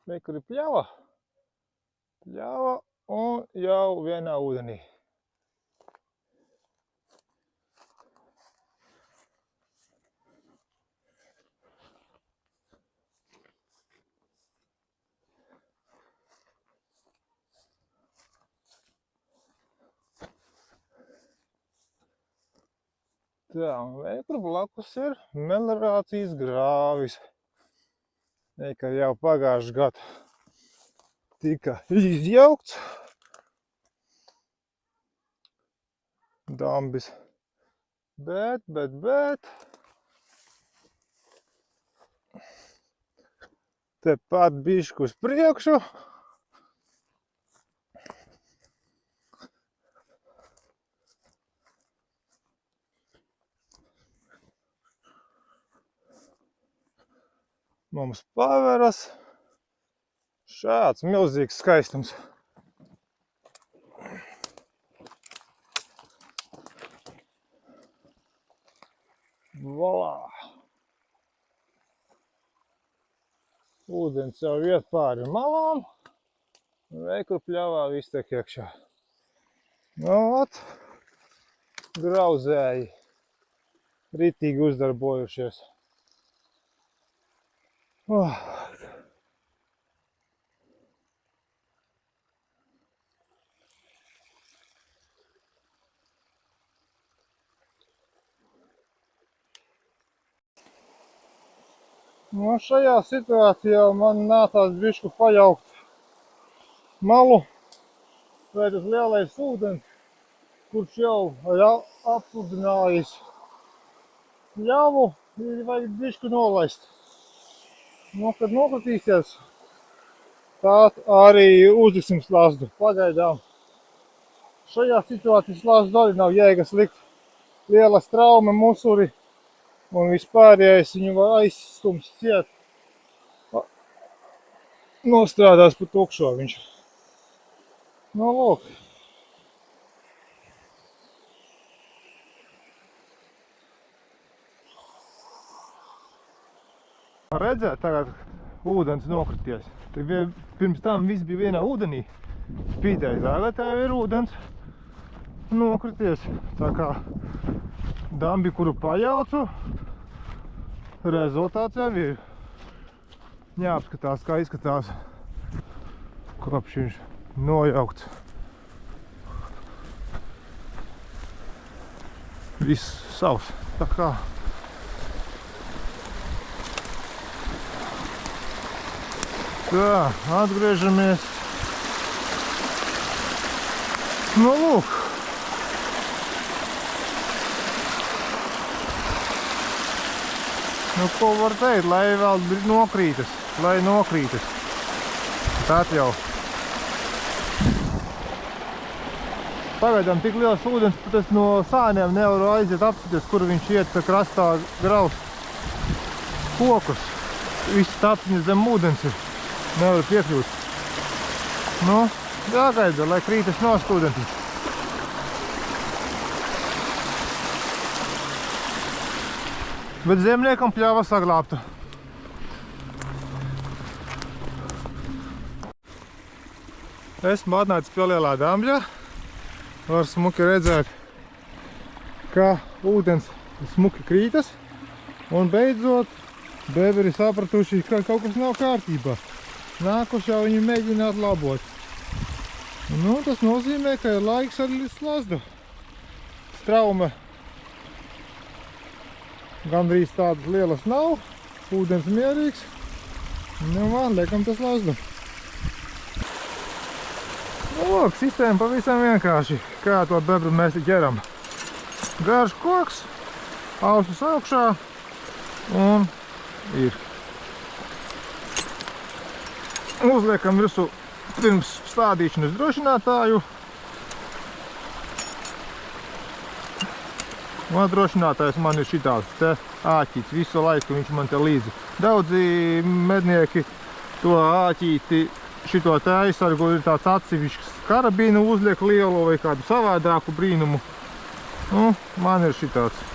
Re, kur ir pļava. Pļava un jau vienā ūdenī. Tā, un veiklu blakus ir meliorācijas grāvis. Ka jau pagājuši gadu tika izjaukts dambis, bet tepat bišķi uz priekšu mums paveras šāds milzīgs skaistums. Volā! Ūdens jau iet pāri malām, veiklu pļavā viss tiek iekšā. Nu, ot, grauzēji ritīgi uzdarbojušies. Nu, šajā situācijā man nācās bišķi pajaukt malu, vai tas lielais ūdens, kurš jau appludinājis pļavu, ir vajag bišķi nolaist. Nu, kad nokritīsies, tā arī uzliksim slazdu. Pagaidām šajā situācijā slazdu arī nav jēgas likt. Liela straume, musuri un vispārējais viņu var aizstums ciet. Nostrādās pa tukšo viņš. Nu, lūk. Redzēt, tagad ūdens nokrities. Pirms tam viss bija vienā ūdenī. Spīdēja, tagad tā ir ūdens nokrities. Tā kā dambi, kuru pajaucu, rezultāts jau ir. Jāapskatās, kā izskatās, kopš viņš nojaukts. Viss savs. Tā kā tā, atgriežamies. Nu, lūk. Nu, ko var teikt, lai vēl nokrītas, Tad jau. Pagaidām tik liels ūdens, ka tas no sāniem nevaru aiziet apsities, kur viņš iet krastā graust kokus. Viss tapsiņas zem ūdens ir. Nevar piekļūt. Nu, jāgaida, lai krītas nost ūdens. Bet zemniekam pļava saglābta. Esmu atnācis pie lielā dambļa. Var smuki redzēt, kā ūdens smuki krītas. Un beidzot, beberi sapratuši, ka kaut kas nav kārtībā. Nākuši jau viņu mēģināt labot. Nu, tas nozīmē, ka ir laiks ar slazdu. Straume gandrīz tādas lielas nav, ūdens mierīgs. Nu, man liekam tas slazdu. Nu, lūk, sistēma pavisam vienkārši, kā to bebru mēs ķeram. Garš koks, ausus augšā un ir. Uzliekam virsū pirms stādīšanas drošinātāju. Un drošinātājs man ir šitāds te āķīts, visu laiku viņš man te līdzi. Daudzi mednieki to āķīti, šito te aizsargu ir tāds atsevišķs karabīnu uzliek lielu vai kādu savādāku brīnumu. Nu, man ir šitāds.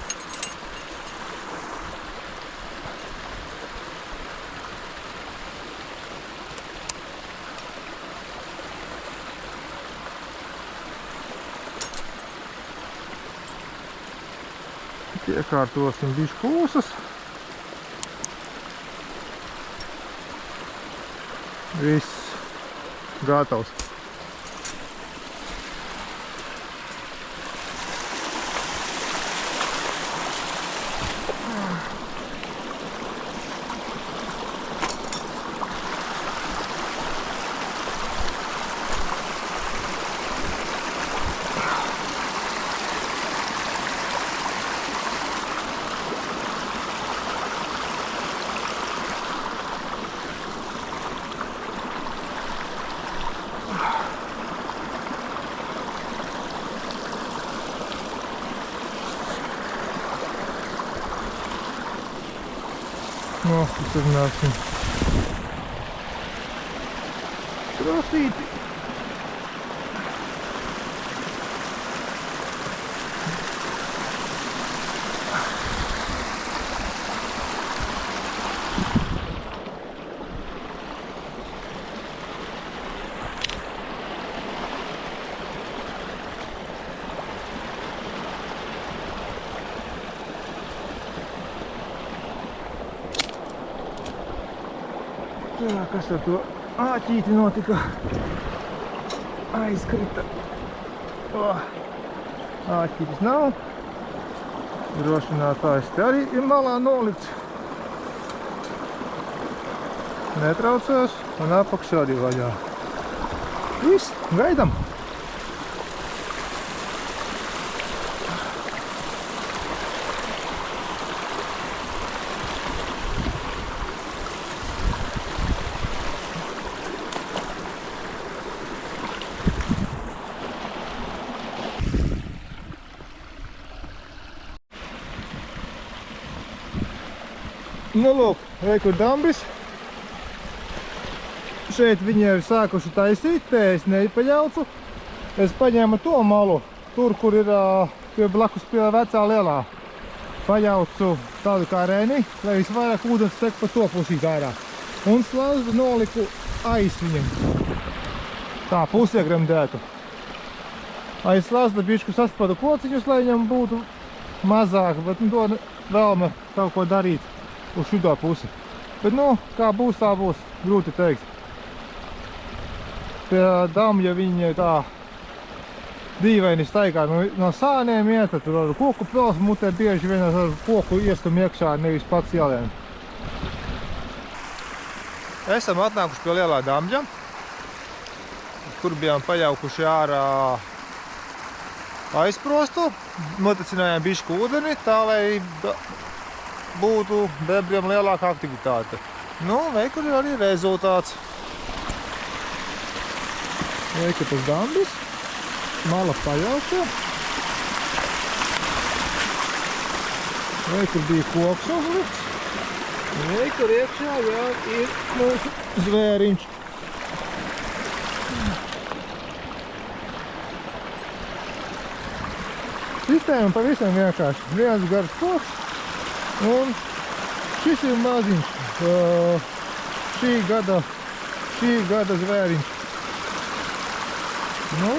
Iekārtosim bišķi pūsas. Viss gatavs. Nosticināsim krosīti. Jā, kas ar to āķīti notika? Aizkrita. Āķītis nav. Drošinātājs te arī ir malā nolikts. Netraucēs un apakšā arī vaļā. Viss, gaidam! Nu, lūk, re, kur dambis. Šeit viņi ir sākuši taisīt, te es nepaļaucu. Es paņēmu to malu, tur, kur ir pie blakus pie vecā lielā. Paļaucu tādu kā reni, lai visvairāk ūdens tek pa to pusīt ārā. Un slazdu noliku aiz viņam. Tā, pusiegremdētu. Aiz slazda bišķu saspadu kociņus, lai viņam būtu mazāk, bet to vēlme kaut ko darīt uz šito pusi. Bet, nu, kā būs, tā būs. Grūti teikt. Pie damja viņi tā dīvaini staigā no sāniem iet, tur ar koku pils mutē bieži vien ar koku iestum iekšā, nevis pats jālien. Esam atnākuši pie lielā damja, kur bijām paļaukuši ārā aizprostu, notecinājām bišķu ūdeni, tā lai būtu bebriem lielāka aktivitāte. Nu, veikuri arī rezultāts. Veikuri tas dambis, mala paļauta. Veikuri bija koks uzlikts. Veikuri iekšā jau ir mūsu zvēriņš. Sistēma pavisam vienkārši. Viens gars koks. Un šis ir maziņš, šī gada zvēriņš. Nu,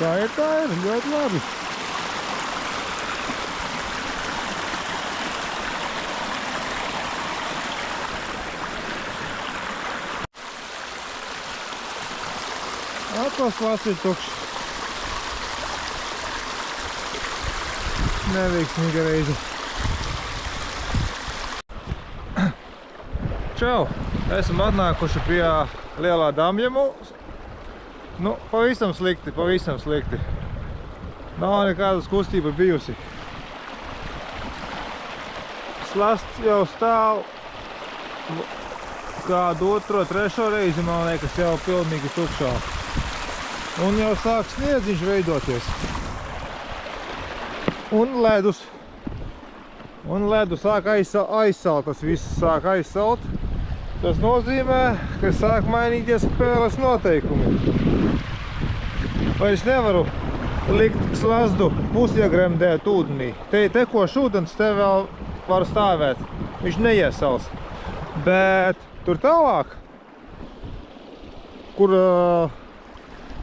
tā ir, ļoti labi. Atkal slāds ir tukšs. Neveiksmīga reize. Čau! Esam atnākuši pie lielā damja mūs. Nu, pavisam slikti. Nav nekādas kustība bijusi. Slasts jau stāv kādu otro, trešo reizi, man liekas, jau pilnīgi tukšā. Un jau sāk sniedziņš veidoties. Un ledu sāk aizsalt, tas viss sāk aizsalt. Tas nozīmē, ka sāk mainīties spēles noteikumi. Vairs nevaru likt slazdu pusiegremdēt ūdenī. Te tekošs ūdens te vēl var stāvēt, viņš neiesals. Bet tur tālāk, kur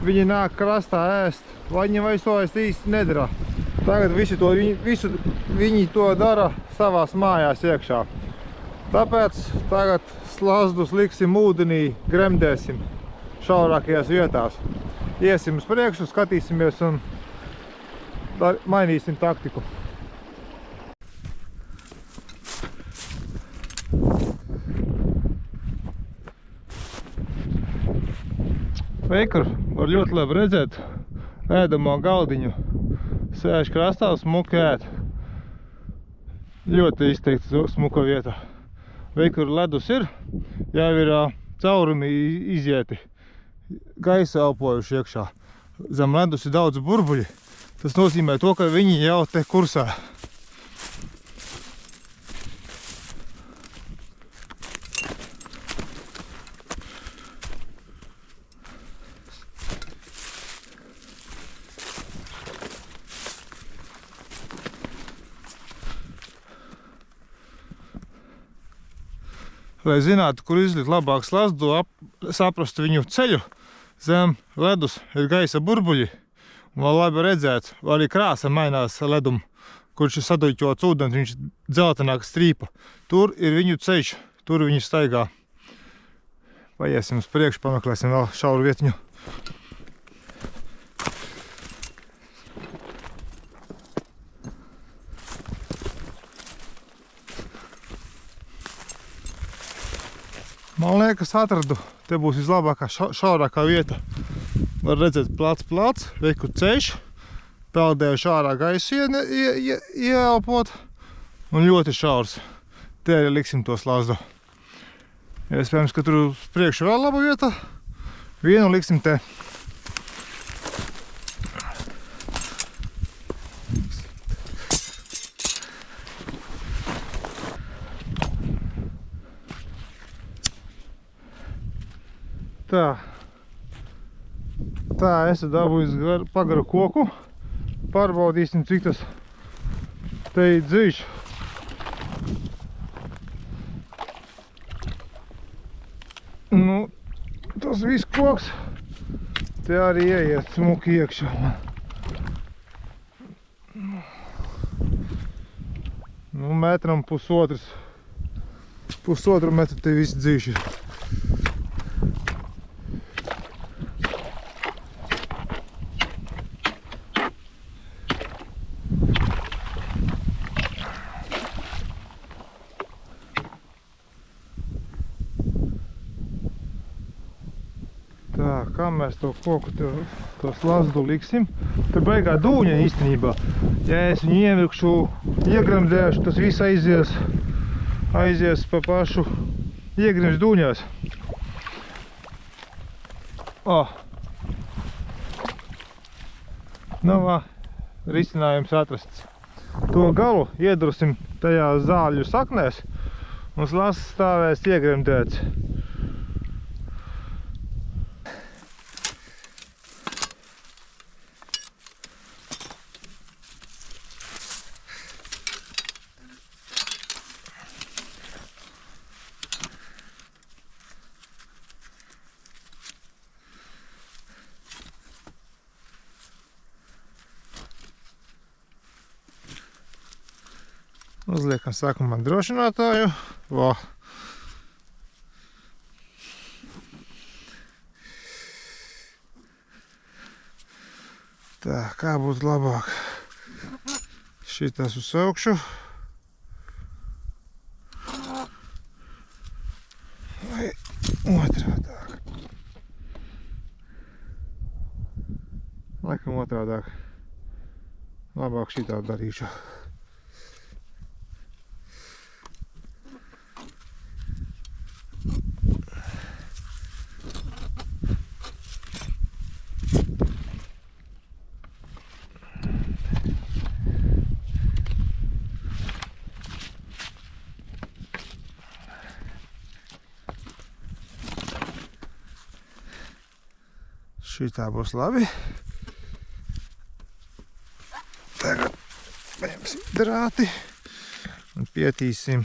viņi nāk krastā ēst, vai viņi vairs to īsti nedara. Tagad visu viņi to dara savās mājās iekšā. Tāpēc tagad slazdus liksim ūdenī, gremdēsim šaurākajās vietās. Iesim uz priekšu, skatīsimies un mainīsim taktiku. Veikuru var ļoti labi redzēt ēdamo galdiņu. Sēž krastā, smuki ēd. Ļoti izteikti smuka vieta. Veikuru ledus ir, jau ir caurumi izieti, gaisa elpojuši iekšā. Zem ledus ir daudz burbuļi. Tas nozīmē to, ka viņi jau te kursē. Lai zinātu, kur izlikt labāk slazdu, saprastu viņu ceļu, zem ledus ir gaisa burbuļi, un vēl labi redzēt, arī krāsa mainās ledum, kurš ir saduļķots ūdens, viņš dzeltenāka strīpa. Tur ir viņu ceļš, tur viņi staigā. Paiesim uz priekšu, pameklēsim vēl šauru vietiņu. Man liekas, atradu. Te būs vislabākā šaurākā vieta. Var redzēt plats, veikuru ceļš, peldējuši ārā gaisu ieelpot un ļoti šaurs. Te arī liksim to slazdu. Iespējams, ka tur uz priekšu vēl laba vieta. Vienu liksim te. Tā esmu dabūjis pagaru koku. Pārbaudīsim, cik tas te ir dziļš. Nu, tas viss koks te arī ieiet smuki iekšā. Nu, metram pusotru metru te viss dziļš ir. Tā, kā mēs to koku, to slazdu liksim? Te baigā dūņa īstenībā. Ja es viņu ievilkšu, iegremdēšu, tas viss aizies pa pašu iegrims dūņās. Risinājums atrasts. To galu iedrusim tajā zāļu saknēs un slazds stāvēs iegremdēts. Uzliekam sākumā drošinātāju. Tā, kā būtu labāk? Šitas uz augšu. Vai otrādāk? Laikam otrādāk. Labāk šitā darīšu. Šitā būs labi. Tagad paņemsim drāti un pietīsim.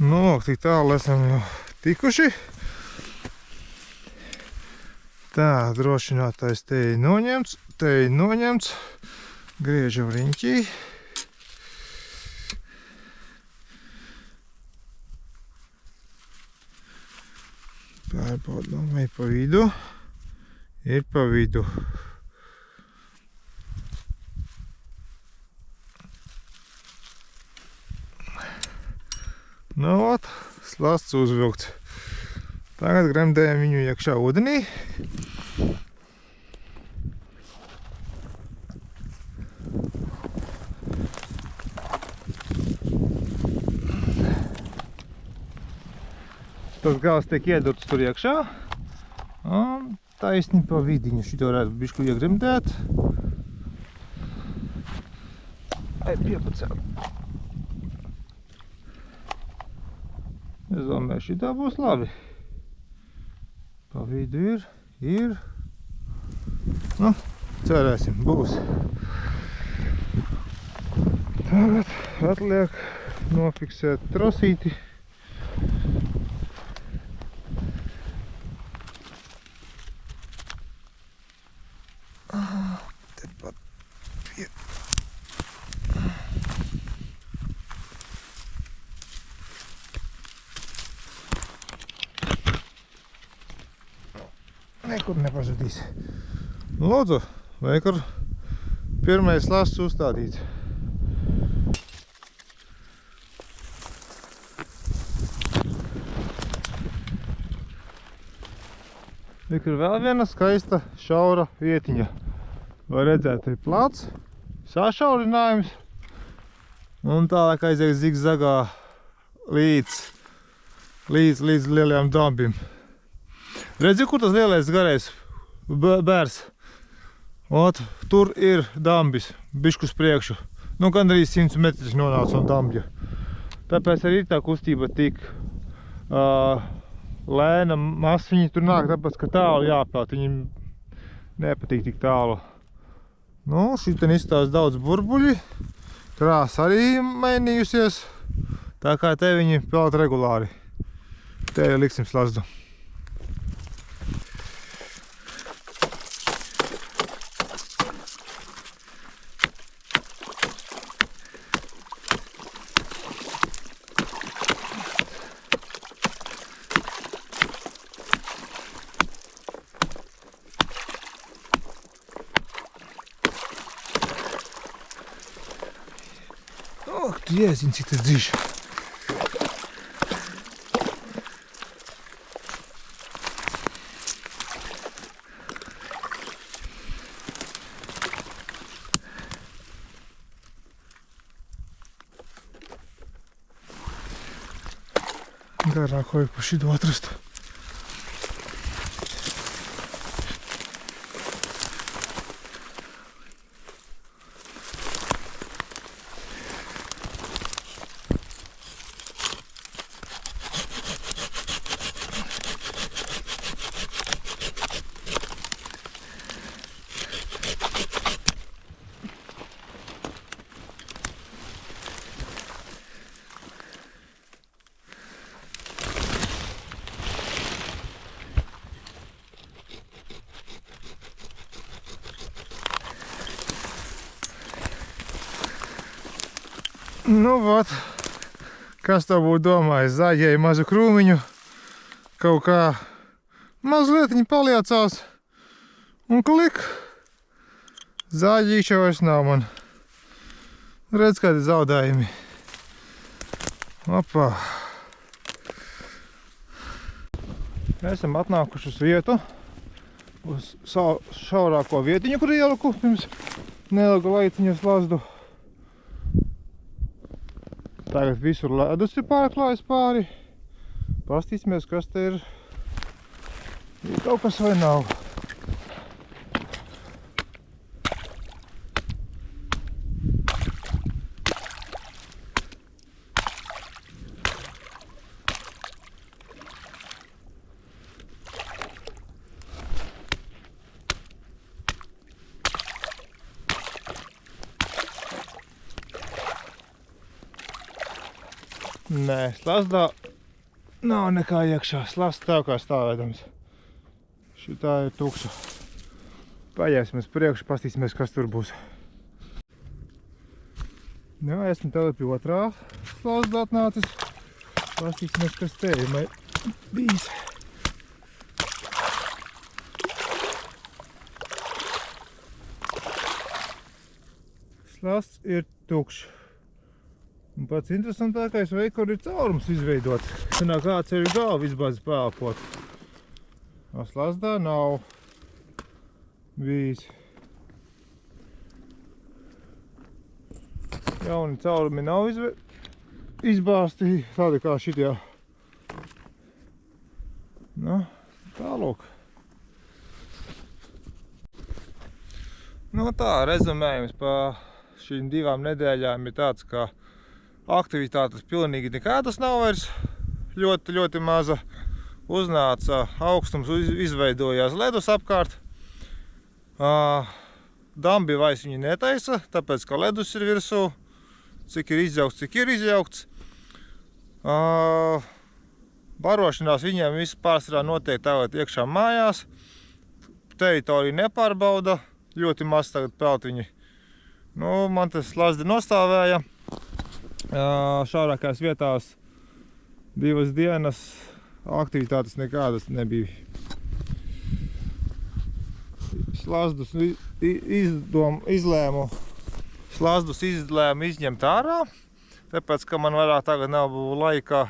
Nu, tik tālu esam jau tikuši. Tā, drošinātais te ir noņemts. Griežam riņķī. Pārbaudām, vai pa vidu. Ir pa vidu. Nu, ot, slasts uzvilkts. Tagad gremdējam viņu iekšā ūdenī. Tas gals tiek iedurts tur iekšā. Un taisni pa vidiņu. Šito varētu bišķi iegremdēt. Ai, piepacēt. Es domāju, šitā būs labi. Pa vidu ir. Nu, cerēsim, būs. Tagad atliek nofiksēt trosīti. Nekur nepazudīs. Lūdzu, vai kur pirmais lasts uzstādīts. Tur vēl viena skaista šaura vietiņa. Var redzēt, ir plats, sašaurinājums. Un tālāk aiziet zigzagā līdz lielajām dambim. Redzi, kur tas lielais garais bērs? Ot, tur ir dambis, bišķi uz priekšu. Nu, gandrīz 100 metrus nonāca no dambja. Tāpēc arī ir tā kustība tik lēna, masa. Viņi tur nāk, tāpēc, ka tālu jāpelt. Viņiem nepatīk tik tālu. Nu, šitien izstās daudz burbuļi. Krāsa arī mainījusies. Tā kā te viņi pelt regulāri. Te liksim slazdu. Och, tu jēziņ, cik tas dziļš. Garāk vajag pa šitu atrast. Nu, vat, kas tev būtu domājis, zaļēja mazu krūmiņu, kaut kā mazlietiņi paliecās un klik, zaļīša vairs nav man. Redz, kādi zaudējumi. Opā. Esam atnākuši uz vietu, uz savu šaurāko vietiņu, kur ieliku pirms neilga laiciņa slazdu. Tagad visur ledus ir pārklājis pāri. Pastīsimies, kas te ir. Ir kaut kas vai nav. Nē, slazdā nav nekā iekšā. Slazds tev kā stāvēdams. Šitā ir tukša. Paiesim uz priekšu, pastīsimies, kas tur būs. Jā, esmu tev pie otrā slazda atnācis. Pastīsimies, kas te ir bijis. Slazds ir tukšs. Un pats interesantākais veik, kur ir caurums izveidots. Sanāk, kāds ir galva izbāzis pēlpot. Slazdā nav bijis. Jauni caurumi nav izbāzti, tādi kā šitie. Nu, tālūk. Nu tā, rezumējums pa šīm 2 nedēļām ir tāds, ka aktivitātes pilnīgi nekādas nav vairs, ļoti maza. Uznāca augstums, izveidojās ledus apkārt. Dambi vairs viņi netaisa, tāpēc, ka ledus ir virsū. Cik ir izjaukts. Barošanās viņiem viss pārsvarā notiek tagad iekšā mājās. Teritoriju nepārbauda, ļoti maz tagad peltiņi. Nu, man tas slazdi nostāvēja. Šaurākās vietās 2 dienas aktivitātes nekādas nebija. Slazdus izlēmu izņemt ārā, tāpēc, ka man vairāk tagad nav laika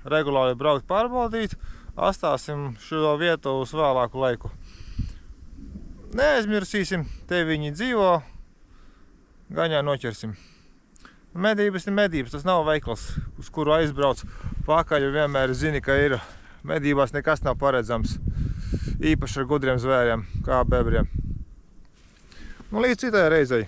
regulāri braukt pārbaudīt. Atstāsim šo vietu uz vēlāku laiku. Neaizmirsīsim, te viņi dzīvo, gaņā noķersim. Medības ir medības, tas nav veikals, uz kuru aizbrauc pakaļ, vienmēr zini, ka ir medībās nekas nav paredzams, īpaši ar gudriem zvēriem, kā bebriem. Nu, līdz citai reizei.